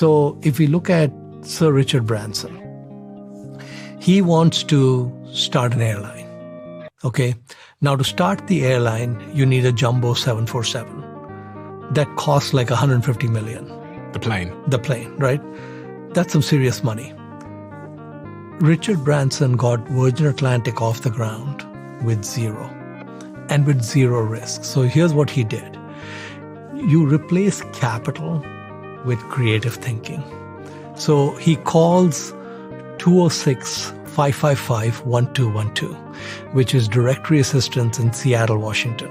So if we look at Sir Richard Branson, he wants to start an airline. Okay. Now to start the airline, you need a jumbo 747 that costs like 150 million. The plane, right? That's some serious money. Richard Branson got Virgin Atlantic off the ground with zero and with zero risk. So here's what he did. You replace capital with creative thinking. So he calls 206-555-1212, which is directory assistance in Seattle, Washington.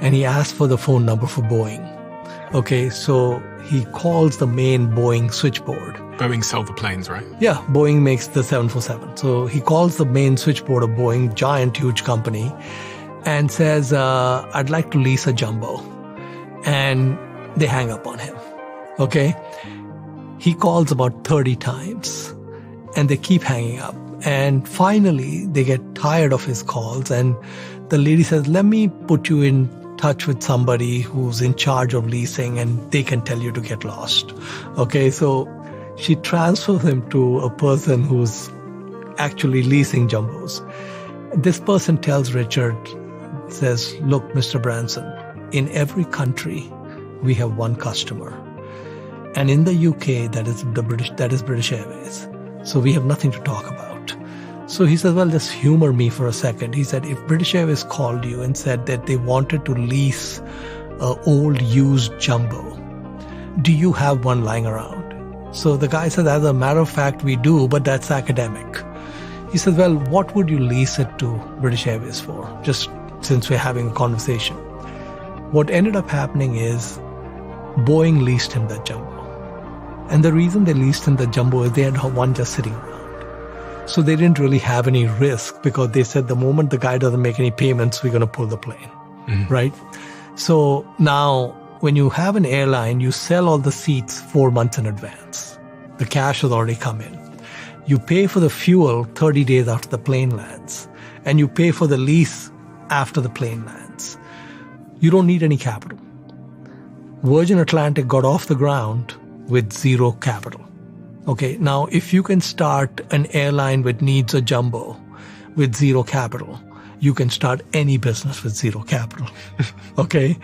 And he asked for the phone number for Boeing. Okay, so he calls the main Boeing switchboard. Boeing sold the planes, right? Yeah, Boeing makes the 747. So he calls the main switchboard of Boeing, giant, huge company, and says, I'd like to lease a jumbo. And they hang up on him. Okay? He calls about 30 times and they keep hanging up. And finally, they get tired of his calls. And the lady says, let me put you in touch with somebody who's in charge of leasing and they can tell you to get lost. Okay, so she transfers him to a person who's actually leasing jumbos. This person tells Richard, says, look, Mr. Branson, in every country, we have one customer. And in the UK, that is British Airways. So we have nothing to talk about. So he says, well, just humor me for a second. He said, if British Airways called you and said that they wanted to lease an old used jumbo, do you have one lying around? So the guy said, as a matter of fact, we do, but that's academic. He said, well, what would you lease it to British Airways for? Just since we're having a conversation. What ended up happening is Boeing leased him that jumbo. And the reason they leased him the jumbo is they had one just sitting around. So they didn't really have any risk because they said the moment the guy doesn't make any payments, we're going to pull the plane, right? So now when you have an airline, you sell all the seats 4 months in advance. The cash has already come in. You pay for the fuel 30 days after the plane lands, and you pay for the lease after the plane lands. You don't need any capital. Virgin Atlantic got off the ground with zero capital. Okay, now if you can start an airline which needs a jumbo with zero capital, you can start any business with zero capital. Okay?